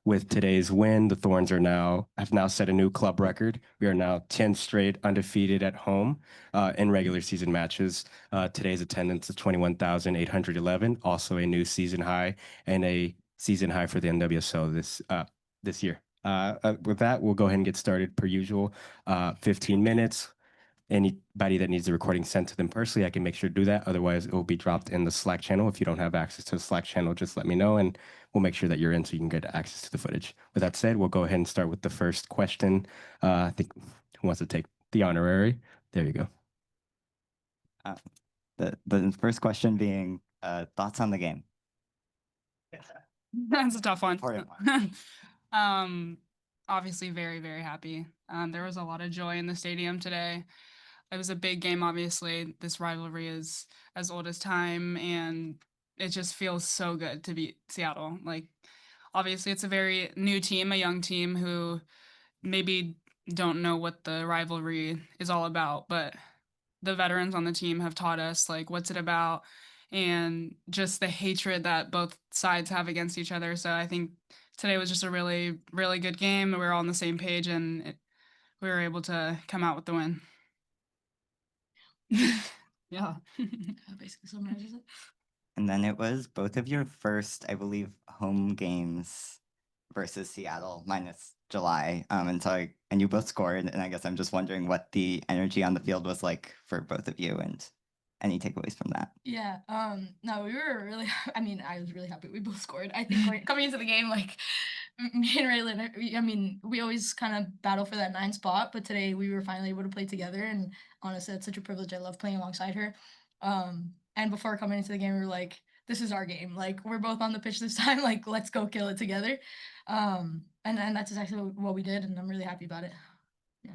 With today's win, the Thorns have now set a new club record. We are now 10 straight undefeated at home in regular season matches. Today's attendance is 21,811, also a new season high and a season high for the NWSL this year. With that, we'll go ahead and get started per usual. 15 minutes. Anybody that needs the recording sent to them personally, I can make sure to do that. Otherwise, it will be dropped in the Slack channel. If you don't have access to the Slack channel, just let me know and we'll make sure that you're in so you can get access to the footage. With that said, we'll go ahead and start with the first question. I think who wants to take the honorary? There you go. The first question being thoughts on the game. That's a tough one. One. Obviously very, very happy. There was a lot of joy in the stadium today. It was a big game, obviously. This rivalry is as old as time, and it just feels so good to beat Seattle. Like, obviously, it's a very new team, a young team who maybe don't know what the rivalry is all about, but the veterans on the team have taught us, like, what's it about and just the hatred that both sides have against each other. So I think today was just a really, really good game. We were all on the same page, and we were able to come out with the win. Yeah. Basically summarizes it. And then it was both of your first, I believe, home games versus Seattle, minus July. And you both scored. And I guess I'm just wondering what the energy on the field was like for both of you and any takeaways from that. Yeah. No, we were really. I mean, I was really happy we both scored. I think coming into the game, like me and Raylan, we always kind of battle for that 9 spot, but today we were finally able to play together. And honestly, it's such a privilege. I love playing alongside her. And before coming into the game, we were like, this is our game. Like, we're both on the pitch this time. Like, let's go kill it together. And that's exactly what we did, and I'm really happy about it. Yeah.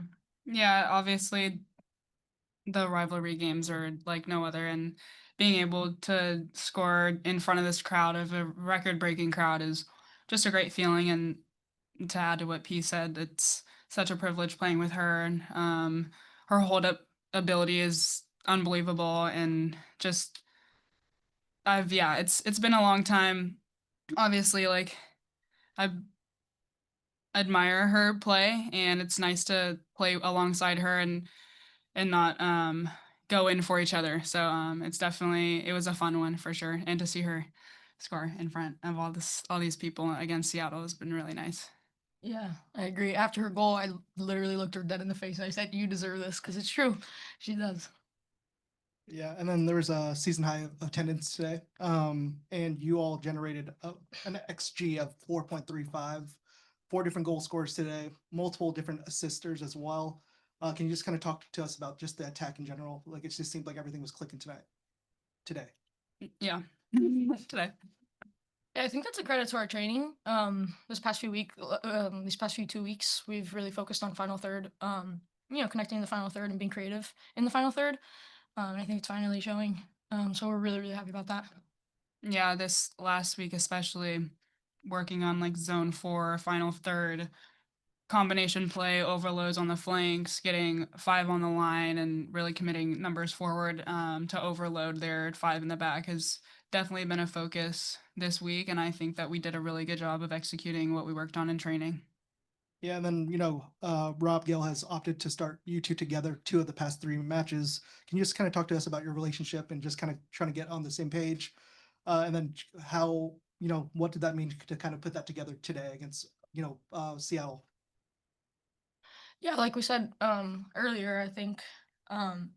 Yeah, obviously the rivalry games are like no other, and being able to score in front of this crowd, of a record-breaking crowd, is just a great feeling. And to add to what P said, it's such a privilege playing with her. And her hold-up ability is unbelievable, and just it's been a long time. Obviously, like, I admire her play, and it's nice to play alongside her and not go in for each other. So it was a fun one for sure, and to see her score in front of all these people against Seattle has been really nice. Yeah, I agree. After her goal, I literally looked her dead in the face and I said, "You deserve this," because it's true. She does. Yeah, and then there was a season high attendance today, and you all generated an XG of 4.35, 4 different goal scorers today, multiple different assisters as well. Can you just kind of talk to us about just the attack in general? Like, it just seemed like everything was clicking today. Yeah, today. Yeah, I think that's a credit to our training. These past few 2 weeks, we've really focused on final third. Connecting the final third and being creative in the final third. I think it's finally showing. So we're really, really happy about that. Yeah, this last week especially, working on like zone 4, final third, combination play, overloads on the flanks, getting 5 on the line, and really committing numbers forward to overload their 5 in the back has definitely been a focus this week. And I think that we did a really good job of executing what we worked on in training. Yeah, and then, Rob Gale has opted to start you two together 2 of the past 3 matches. Can you just kind of talk to us about your relationship and just kind of trying to get on the same page? And then how, what did that mean to kind of put that together today against, Seattle? Yeah, like we said earlier, I think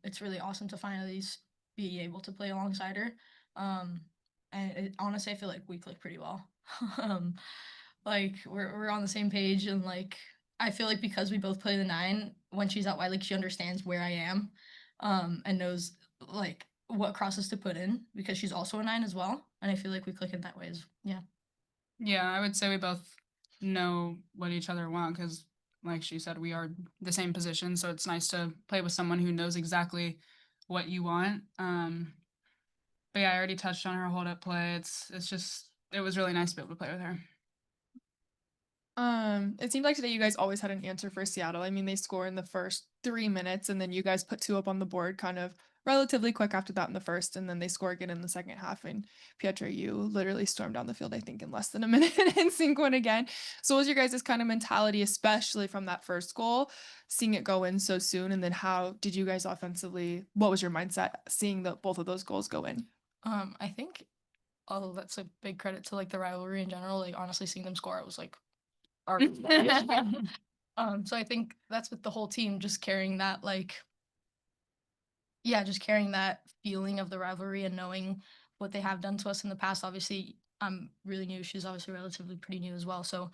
it's really awesome to finally be able to play alongside her. Honestly, I feel like we click pretty well. Like we're on the same page, and like I feel like because we both play the 9, when she's out wide, like she understands where I am, and knows like what crosses to put in because she's also a 9 as well, and I feel like we click in that way yeah. Yeah, I would say we both know what each other want because, like she said, we are the same position. So it's nice to play with someone who knows exactly what you want. But yeah, I already touched on her hold up play. It was really nice to be able to play with her. It seemed like today you guys always had an answer for Seattle. I mean, they score in the first 3 minutes and then you guys put 2 up on the board kind of relatively quick after that in the first, and then they score again in the second half. And Pietra, you literally stormed down the field, I think, in less than a minute and sink one again. So what was your guys' kind of mentality, especially from that first goal, seeing it go in so soon? And then how did you guys offensively, what was your mindset seeing both of those goals go in? I think that's a big credit to like the rivalry in general. Like honestly, seeing them score, it was like, so I think that's with the whole team just carrying that just carrying that feeling of the rivalry and knowing what they have done to us in the past. Obviously, I'm really new. She's obviously relatively pretty new as well. So,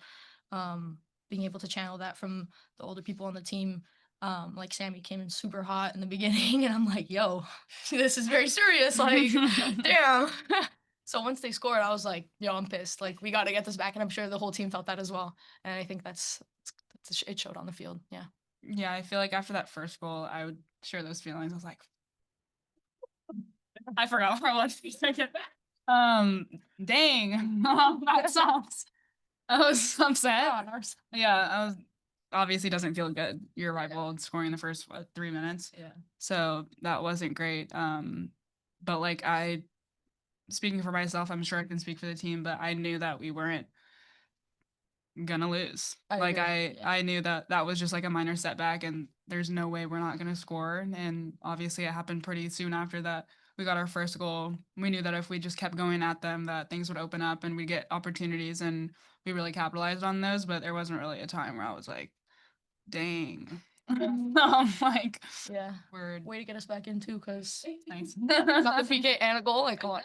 being able to channel that from the older people on the team, like Sammy came in super hot in the beginning, and I'm like, yo, this is very serious. Like, damn. So once they scored, I was like, yo, I'm pissed. Like, we got to get this back. And I'm sure the whole team felt that as well. And I think it showed on the field. Yeah. Yeah, I feel like after that first goal, I would share those feelings. I was like, I forgot where I was for a second. Dang, that sucks. I was upset. Yeah, I was obviously doesn't feel good. Your rival scoring in the first 3 minutes. Yeah. So that wasn't great. But like speaking for myself, I'm sure I can speak for the team, but I knew that we weren't gonna lose. I knew that that was just like a minor setback, and there's no way we're not gonna score. And obviously, it happened pretty soon after that. We got our first goal. We knew that if we just kept going at them, that things would open up and we'd get opportunities, and we really capitalized on those. But there wasn't really a time where I was like, "Dang." Like, Yeah. word. Way to get us back in too, because Nice. got the PK and a goal. Like, come on.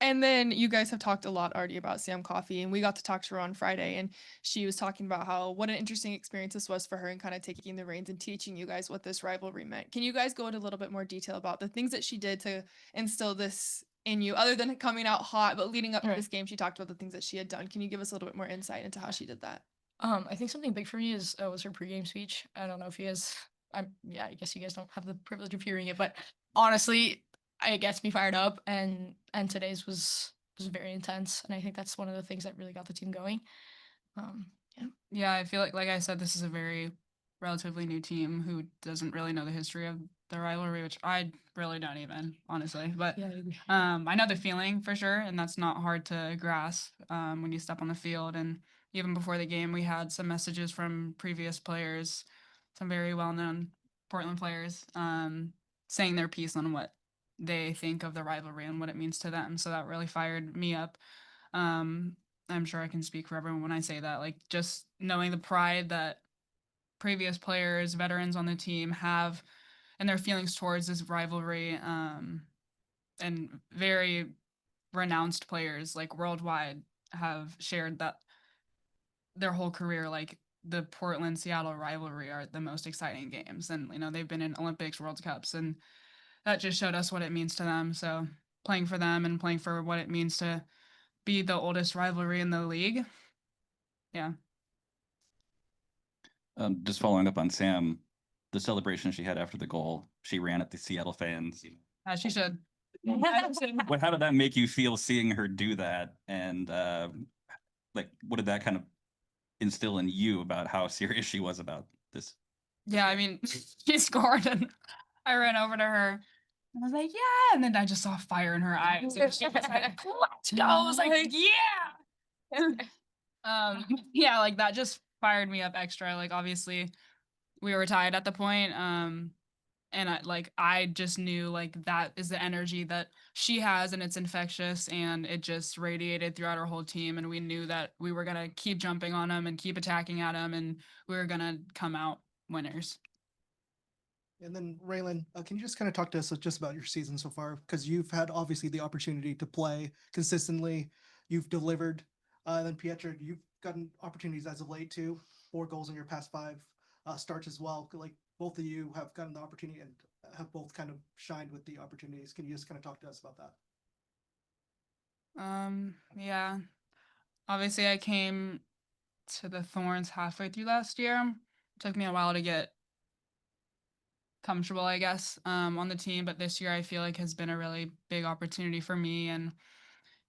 And then you guys have talked a lot already about Sam Coffey, and we got to talk to her on Friday, and she was talking about what an interesting experience this was for her and kind of taking the reins and teaching you guys what this rivalry meant. Can you guys go into a little bit more detail about the things that she did to instill this in you, other than coming out hot, but leading up to this game, she talked about the things that she had done. Can you give us a little bit more insight into how she did that? I think something big for me was her pregame speech. I don't know if you guys, I guess you guys don't have the privilege of hearing it, but honestly, it gets me fired up. And today's was very intense, and I think that's one of the things that really got the team going. Yeah, I feel like I said, this is a very relatively new team who doesn't really know the history of the rivalry, which I really don't even, honestly. But I know the feeling for sure, and that's not hard to grasp when you step on the field. And even before the game, we had some messages from previous players, some very well-known Portland players, saying their piece on what they think of the rivalry and what it means to them. So that really fired me up. I'm sure I can speak for everyone when I say that. Like, just knowing the pride that previous players, veterans on the team have, and their feelings towards this rivalry, and very renounced players like worldwide have shared that their whole career, like the Portland Seattle rivalry are the most exciting games. And they've been in Olympics, World Cups, and that just showed us what it means to them. So playing for them and playing for what it means to be the oldest rivalry in the league. Yeah. Just following up on Sam, the celebration she had after the goal, she ran at the Seattle fans. As she should. How did that make you feel seeing her do that? And what did that kind of instill in you about how serious she was about this? Yeah, I mean, she scored, and I ran over to her. And I was like, yeah. And then I just saw fire in her eyes. And she was like, let's go. I was like, yeah. Yeah, like that just fired me up extra. Like, obviously, we were tied at the point. And I just knew like that is the energy that she has, and it's infectious, and it just radiated throughout our whole team. And we knew that we were gonna keep jumping on them and keep attacking at them, and we were gonna come out winners. And then Raylan, can you just kind of talk to us just about your season so far? Because you've had obviously the opportunity to play consistently. You've delivered. And then Pietra, you've gotten opportunities as of late too. 4 goals in your past 5 starts as well. Like both of you have gotten the opportunity and have both kind of shined with the opportunities. Can you just kind of talk to us about that? Yeah. Obviously, I came to the Thorns halfway through last year. It took me a while to get comfortable, I guess, on the team, but this year I feel like has been a really big opportunity for me, and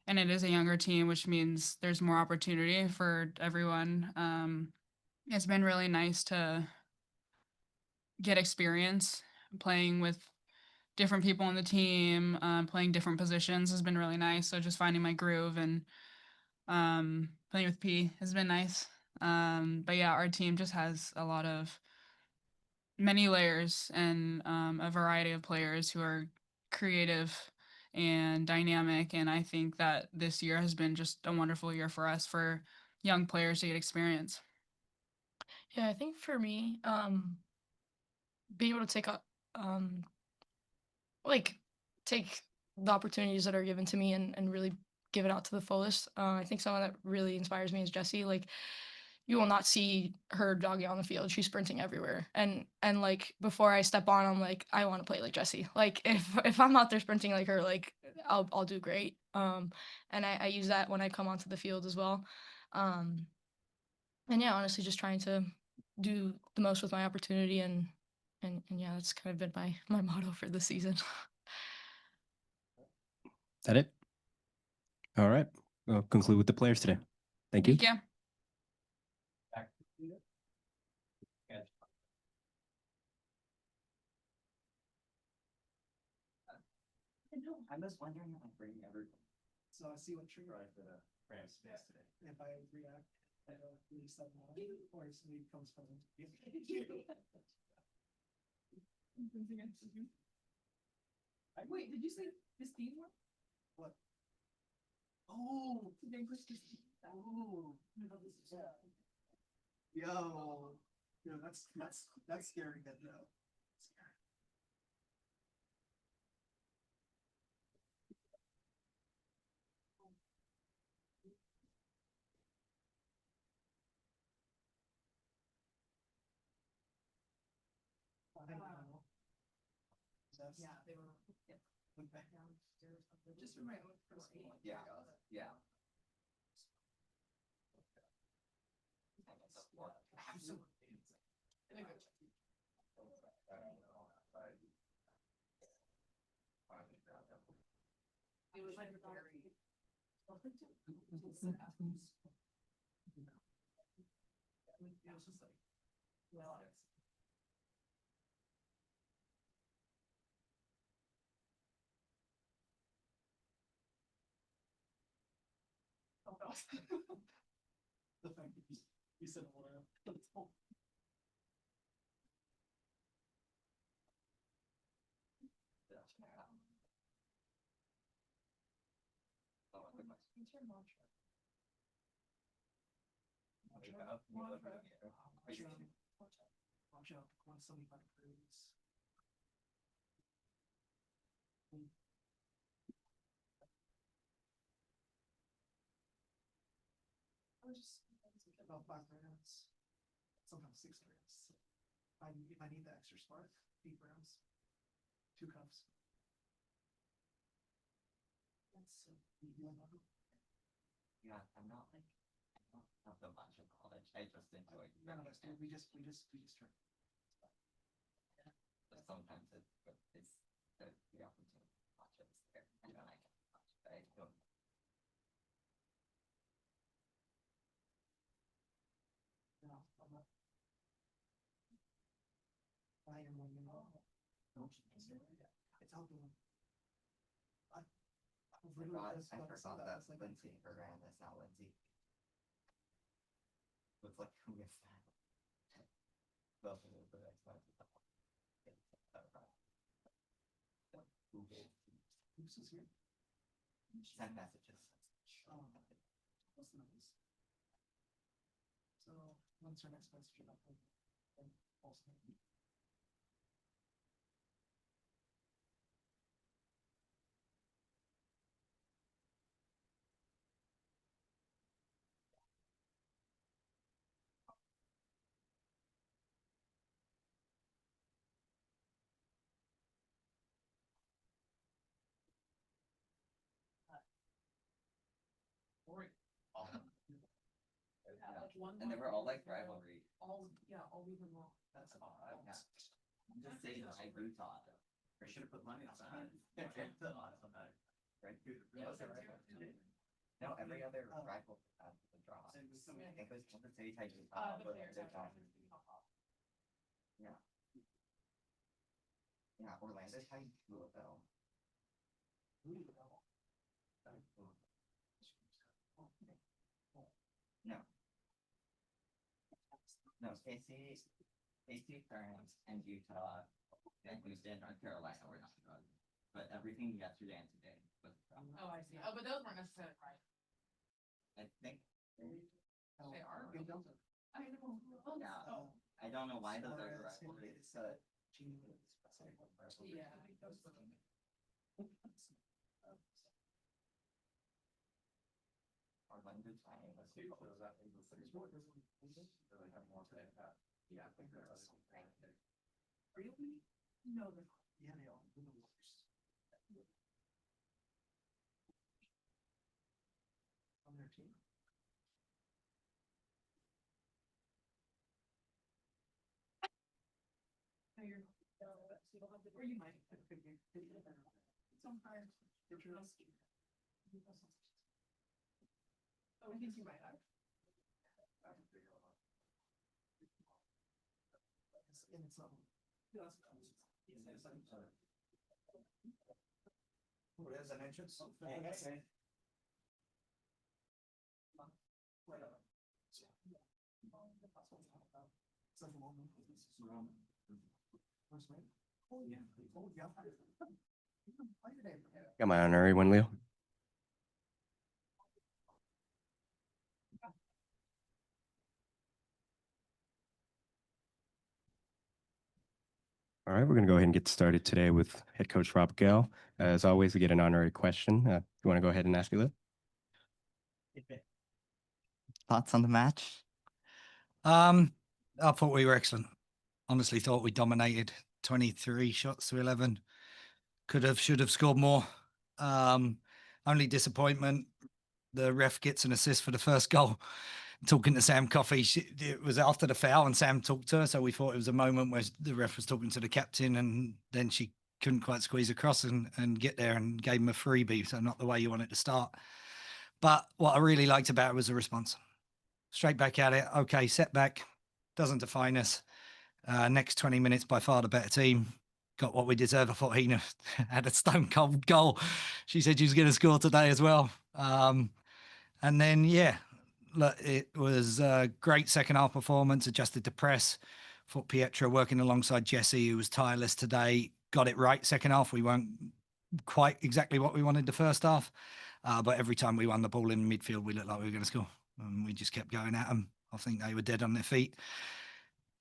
it is a younger team, which means there's more opportunity for everyone. It's been really nice to get experience playing with different people on the team, playing different positions has been really nice. So just finding my groove and playing with P has been nice. But yeah, our team just has a lot of many layers and a variety of players who are creative and dynamic. And I think that this year has been just a wonderful year for us for young players to get experience. Yeah, I think for me, being able to like take the opportunities that are given to me and really give it out to the fullest. I think someone that really inspires me is Jessie. Like, you will not see her jogging on the field. She's sprinting everywhere. And like before I step on, I'm like, I want to play like Jessie. Like if I'm out there sprinting like her, like I'll do great. And I use that when I come onto the field as well. And yeah, honestly, just trying to do the most with my opportunity and yeah, that's kind of been my motto for the season. Is that it? All right. We'll conclude with the players today. Thank you. Thank you. I was wondering if I bring everyone. So I see what trigger if I react, I don't release that more, or if somebody comes from Wait, did you say this team one? what? Oh, oh, yo, that's scary. That no. Yeah, they were. Just for my own personal. Yeah, yeah. It was like very. It was just like, well. The fact that you said oil. Watch out, 175 degrees. I was just about 5 grams, sometimes 6 grams. If I need the extra spark, 8 grams, 2 cups. That's so. Yeah, I'm not like, I don't have the much of college. I just enjoy. None of us do. We just try. But sometimes it's the opportunity to watch it there, and then I can watch, but I don't. No, I'm not. I am one. Don't you miss it? It's helping. I I forgot that Lindsay Ferran is now Lindsay. Looks like who is that? Both of them, but I expect it. Who's this here? Send messages. Oh, that's nice. So when's our next message about them? Also. And they were all like rivalry. All we were wrong. That's Yeah. I'm just saying, I agree thought. I should have put money on that. Right? No, every other rival had the draw. I think it was Kansas City Titans. Yeah. Yeah, Orlando tied Louisville. No. No, AC, Thorns, and Utah, and Houston, North Carolina were not good. But everything yesterday and today was from. Oh, I see. Oh, but those weren't necessarily right. I think. They are. I know. Yeah. I don't know why those are rivalries, but. Yeah. Orlando tied. Yeah, I think that's. Really? No, they're. Yeah, they are. They're the worst. On their team. No, you're. Or you might. It's on fire. Oh, I think you might have. And it's not. Oh, there's an entrance. Oh, yeah. Oh, yeah. Got my honorary one, Leo. All right, we're going to go ahead and get started today with head coach Rob Gell. As always, we get an honorary question. You want to go ahead and ask it, Leo? Thoughts on the match? I thought we were excellent. Honestly, thought we dominated. 23 shots to 11. Could have, should have scored more. Only disappointment. The ref gets an assist for the first goal. Talking to Sam Coffey, it was after the foul, and Sam talked to her, so we thought it was a moment where the ref was talking to the captain, and then she couldn't quite squeeze across and get there, and gave him a freebie. So not the way you want it to start. But what I really liked about it was the response. Straight back at it. Okay, setback doesn't define us. Next 20 minutes, by far the better team. Got what we deserve. I thought Hina had a stone cold goal. She said she was going to score today as well. And then, yeah, look, it was a great second half performance, adjusted to press. Thought Pietra working alongside Jesse, who was tireless today, got it right second half. We weren't quite exactly what we wanted the first half. But every time we won the ball in midfield, we looked like we were going to score. And we just kept going at them. I think they were dead on their feet.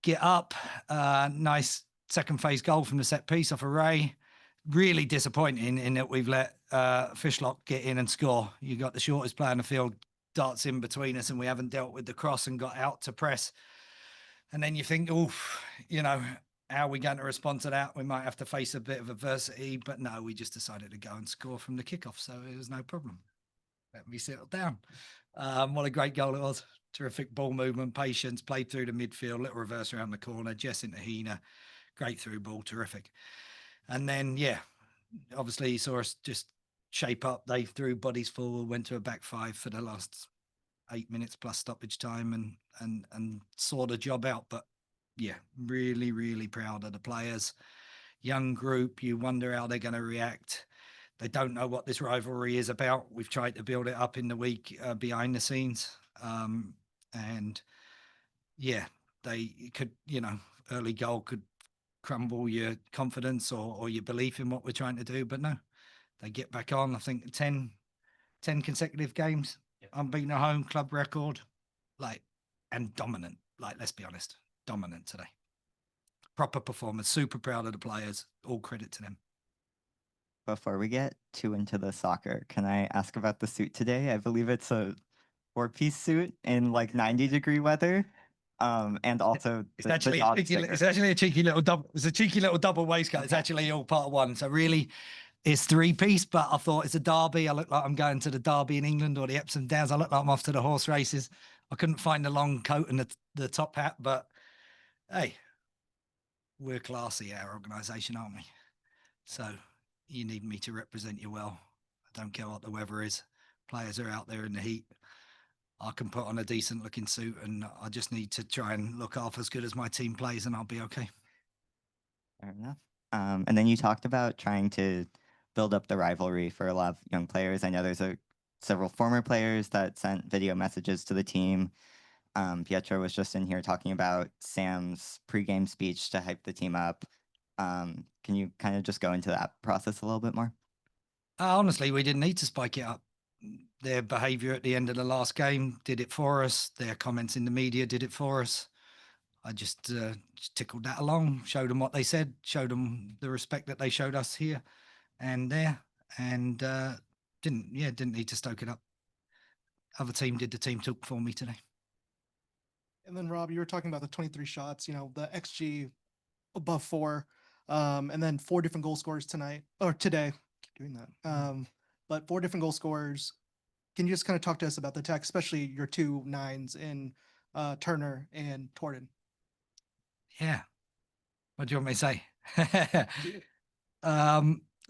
Get up. Nice second phase goal from the set piece off a Ray. Really disappointing in that we've let Fishlock get in and score. You got the shortest player in the field, darts in between us, and we haven't dealt with the cross and got out to press. And then you think, oh, you know, how are we going to respond to that? We might have to face a bit of adversity, but no, we just decided to go and score from the kickoff. So it was no problem. Let me settle down. What a great goal it was. Terrific ball movement, patience, played through the midfield, little reverse around the corner, Jess into Hina, great through ball, terrific. And then, yeah, obviously you saw us just shape up. They threw bodies forward, went to a back five for the last 8 minutes plus stoppage time and saw the job out. But yeah, really, really proud of the players. Young group, you wonder how they're going to react. They don't know what this rivalry is about. We've tried to build it up in the week behind the scenes. And yeah, they could, you know, early goal could crumble your confidence or your belief in what we're trying to do. But no, they get back on. I think 10 consecutive games, unbeaten at home, club record, like, and dominant. Like, let's be honest, dominant today. Proper performance, super proud of the players, all credit to them. Before we get too into the soccer, can I ask about the suit today? I believe it's a 4-piece suit in like 90-degree weather. And also It's the actually dog it's sticker. actually a cheeky little double. It's a cheeky little double waistcoat. It's Okay. actually all part of one. So really, it's 3-piece. But I thought it's a derby. I look like I'm going to the derby in England or the Epsom Downs. I look like I'm off to the horse races. I couldn't find the long coat and the top hat. But hey, we're classy, our organisation, aren't we? So you need me to represent you well. I don't care what the weather is. Players are out there in the heat. I can put on a decent looking suit and I just need to try and look half as good as my team plays and I'll be okay. Fair enough. And then you talked about trying to build up the rivalry for a lot of young players. I know there's several former players that sent video messages to the team. Pietro was just in here talking about Sam's pregame speech to hype the team up. Can you kind of just go into that process a little bit more? Honestly, we didn't need to spike it up. Their behaviour at the end of the last game did it for us. Their comments in the media did it for us. I just tickled that along, showed them what they said, showed them the respect that they showed us here and there, and didn't need to stoke it up. Other team did the team talk for me today. And then Rob, you were talking about the 23 shots, the XG above 4, and then 4 different goal scorers today. Keep doing that. But 4 different goal scorers. Can you just kind of talk to us about the attack, especially your 2 9s in Turner and Torden? Yeah. What do you want me to say?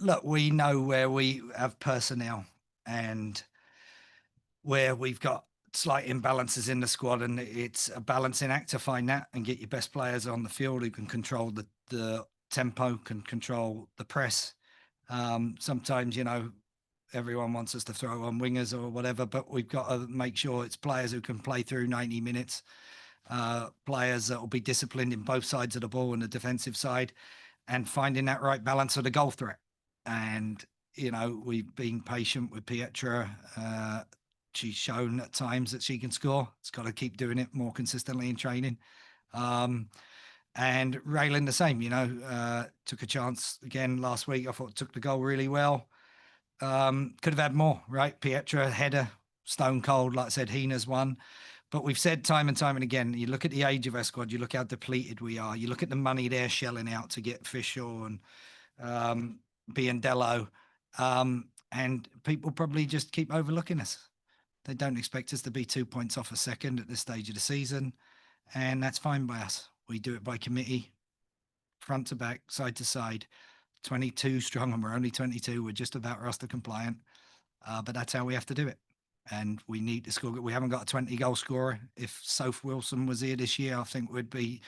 Look, we know where we have personnel and where we've got slight imbalances in the squad, and it's a balancing act to find that and get your best players on the field who can control the tempo, can control the press. Sometimes, everyone wants us to throw on wingers or whatever, but we've got to make sure it's players who can play through 90 minutes, players that will be disciplined in both sides of the ball and the defensive side, and finding that right balance of the goal threat. And, we've been patient with Pietra. She's shown at times that she can score. It's got to keep doing it more consistently in training. And Raylan the same, took a chance again last week. I thought took the goal really well. Could have had more, right? Pietra, header, stone cold. Like I said, Hina's one. But we've said time and time and again, you look at the age of our squad, you look how depleted we are. You look at the money they're shelling out to get Fisher and Biandello. And people probably just keep overlooking us. They don't expect us to be 2 points off a second at this stage of the season. And that's fine by us. We do it by committee, front to back, side to side, 22 strong, and we're only 22. We're just about roster compliant. But that's how we have to do it. And we need to score. We haven't got a 20 goal scorer. If Soph Wilson was here this year, I think we'd be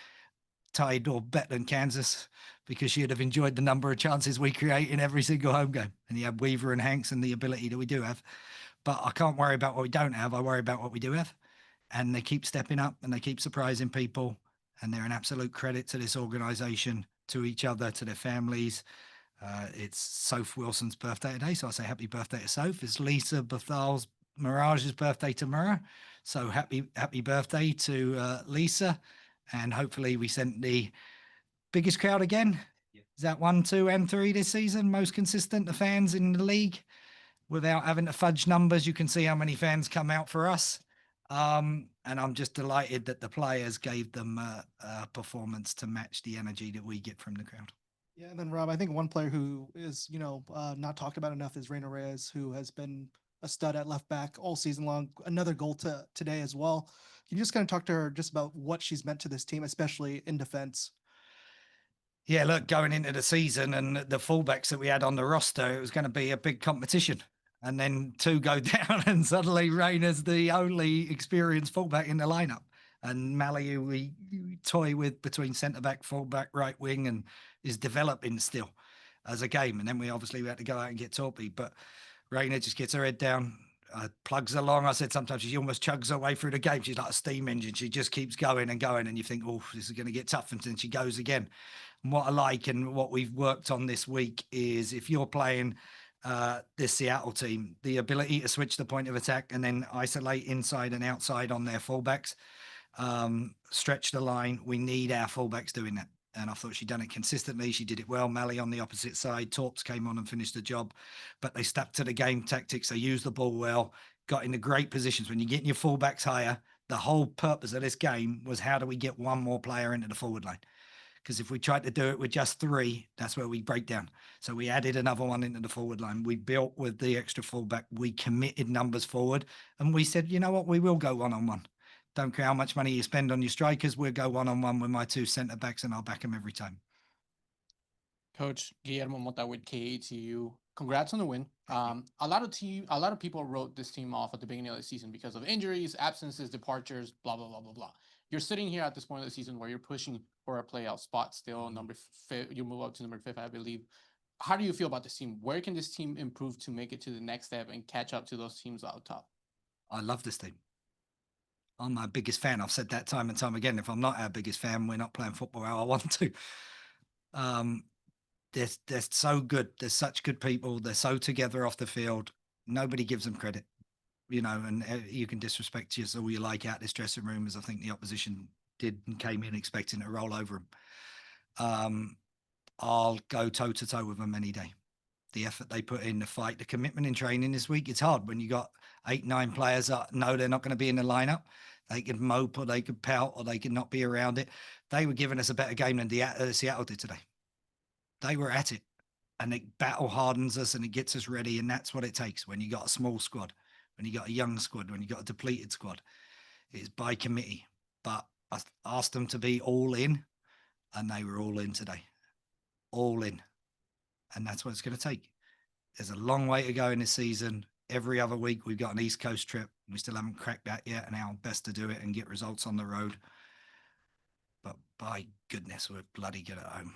tied or better than Kansas, because she'd have enjoyed the number of chances we create in every single home game. And you have Weaver and Hanks and the ability that we do have. But I can't worry about what we don't have. I worry about what we do have. And they keep stepping up and they keep surprising people. And they're an absolute credit to this organization, to each other, to their families. It's Soph Wilson's birthday today, so I say happy birthday to Soph. It's Lisa Bethal's Mirage's birthday tomorrow. So happy birthday to Lisa. And hopefully we sent the biggest crowd again. Is that 1, 2, and 3 this season? Most consistent, the fans in the league. Without having to fudge numbers, you can see how many fans come out for us. And I'm just delighted that the players gave them a performance to match the energy that we get from the crowd. Yeah, and then Rob, I think one player who is, not talked about enough is Reina Reyes, who has been a stud at left back all season long. Another goal today as well. Can you just kind of talk to her just about what she's meant to this team, especially in defense? Yeah, look, going into the season and the fullbacks that we had on the roster, it was going to be a big competition. And then 2 go down and suddenly Reina's the only experienced fullback in the lineup. And Mally, who we toy with between centre-back, fullback, right wing, and is developing still as a game. And then we had to go out and get Torpy. But Reina just gets her head down, plugs along. I said sometimes she almost chugs her way through the game. She's like a steam engine. She just keeps going and going. And you think, oh, this is going to get tough. And then she goes again. And what I like and what we've worked on this week is if you're playing this Seattle team, the ability to switch the point of attack and then isolate inside and outside on their fullbacks, stretch the line. We need our fullbacks doing that. And I thought she'd done it consistently. She did it well. Mally on the opposite side. Torps came on and finished the job. But they stuck to the game tactics. They used the ball well, got into great positions. When you're getting your fullbacks higher, the whole purpose of this game was how do we get one more player into the forward line? Because if we tried to do it with just 3, that's where we break down. So we added another one into the forward line. We built with the extra fullback. We committed numbers forward. And we said, you know what? We will go one-on-one. Don't care how much money you spend on your strikers. We'll go one-on-one with my 2 centre-backs and I'll back them every time. Coach Guillermo Mota with KATU. Congrats on the win. A lot of people wrote this team off at the beginning of the season because of injuries, absences, departures, blah, blah, blah, blah, blah. you're sitting here at this point of the season where you're pushing for a playoff spot still. You move up to number 5, I believe. How do you feel about this team? Where can this team improve to make it to the next step and catch up to those teams out top? I love this team. I'm our biggest fan. I've said that time and time again. If I'm not our biggest fan, we're not playing football how I want to. They're so good. They're such good people. They're so together off the field. Nobody gives them credit, you know, and you can disrespect us all you like out this dressing room, as I think the opposition did and came in expecting to roll over them. I'll go toe to toe with them any day. The effort they put in, the fight, the commitment in training this week. It's hard when you got 8, 9 players that know they're not going to be in the lineup. They could mope or they could pout or they could not be around it. They were giving us a better game than Seattle did today. They were at it, and it battle hardens us and it gets us ready. And that's what it takes when you got a small squad, when you got a young squad, when you got a depleted squad. It's by committee. But I asked them to be all in, and they were all in today. All in. And that's what it's going to take. There's a long way to go in this season. Every other week, we've got an East Coast trip. We still haven't cracked that yet, and our best to do it and get results on the road. But by goodness, we're bloody good at home.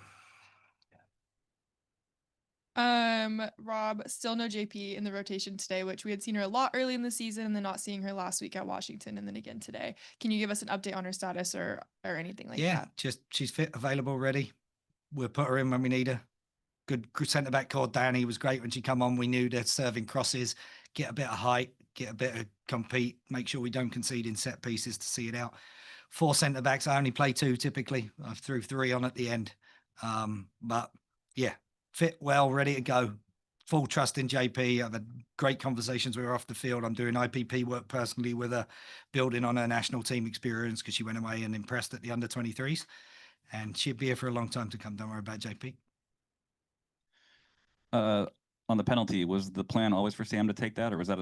Rob, still no JP in the rotation today, which we had seen her a lot early in the season and then not seeing her last week at Washington and then again today. Can you give us an update on her status or anything like that? Yeah, just she's fit, available, ready. We'll put her in when we need her. Good centre back called Danny was great when she come on. We knew they're serving crosses, get a bit of height, get a bit of compete, make sure we don't concede in set pieces to see it out. 4 centre backs. I only play 2 typically. I threw 3 on at the end. But yeah, fit well, ready to go. Full trust in JP. I've had great conversations with her off the field. I'm doing IPP work personally with her, building on her national team experience because she went away and impressed at the under 23s. And she'll be here for a long time to come. Don't worry about JP. On the penalty, was the plan always for Sam to take that, or was that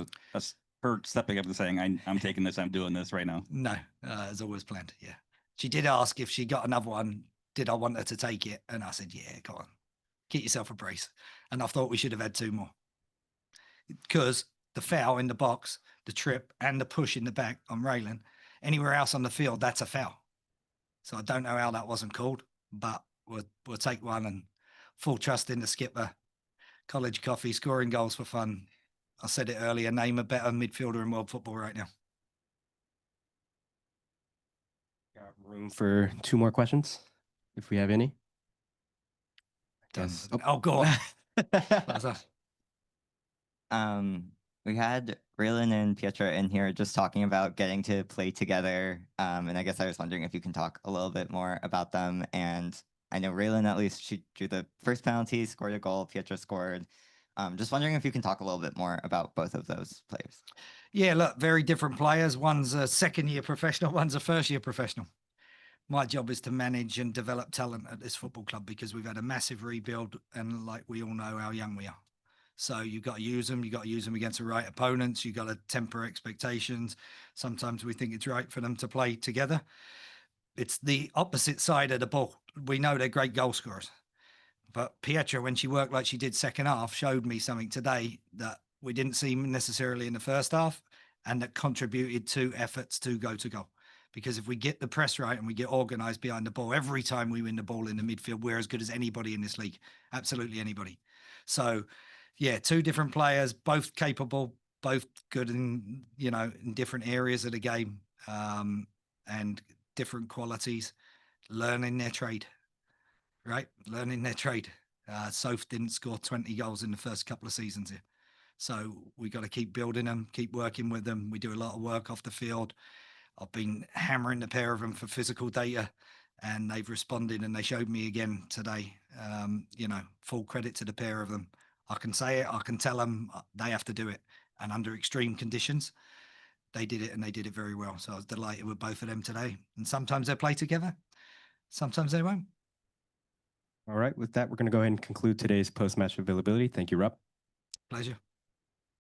her stepping up and saying, I'm taking this, I'm doing this right now? No, it's always planned. Yeah. She did ask if she got another one, did I want her to take it? And I said, yeah, go on. Get yourself a brace. And I thought we should have had 2 more. Because the foul in the box, the trip, and the push in the back on Raylan, anywhere else on the field, that's a foul. So I don't know how that wasn't called, but we'll take one, and full trust in the skipper. College coffee, scoring goals for fun. I said it earlier, name a better midfielder in world football right now. Got room for 2 more questions, if we have any. Yes. Oh, go on. We had Raylan and Pietra in here just talking about getting to play together. And I guess I was wondering if you can talk a little bit more about them. And I know Raylan, at least, she drew the first penalty, scored a goal. Pietra scored. Just wondering if you can talk a little bit more about both of those players. Yeah, look, very different players. One's a second-year professional, one's a first-year professional. My job is to manage and develop talent at this football club because we've had a massive rebuild, and like we all know how young we are. So you've got to use them. You've got to use them against the right opponents. You've got to temper expectations. Sometimes we think it's right for them to play together. It's the opposite side of the ball. We know they're great goal scorers. But Pietra, when she worked like she did second half, showed me something today that we didn't see necessarily in the first half, and that contributed to efforts to go to goal. Because if we get the press right and we get organised behind the ball, every time we win the ball in the midfield, we're as good as anybody in this league. Absolutely anybody. So, yeah, 2 different players, both capable, both good in, you know, in different areas of the game, and different qualities, learning their trade, right? Learning their trade. Soph didn't score 20 goals in the first couple of seasons here. So we got to keep building them, keep working with them. We do a lot of work off the field. I've been hammering the pair of them for physical data, and they've responded, and they showed me again today. You know, full credit to the pair of them. I can say it, I can tell them they have to do it. And under extreme conditions, they did it, and they did it very well. So I was delighted with both of them today. And sometimes they play together, sometimes they won't. All right, with that, we're going to go ahead and conclude today's post-match availability. Thank you, Rob. Pleasure.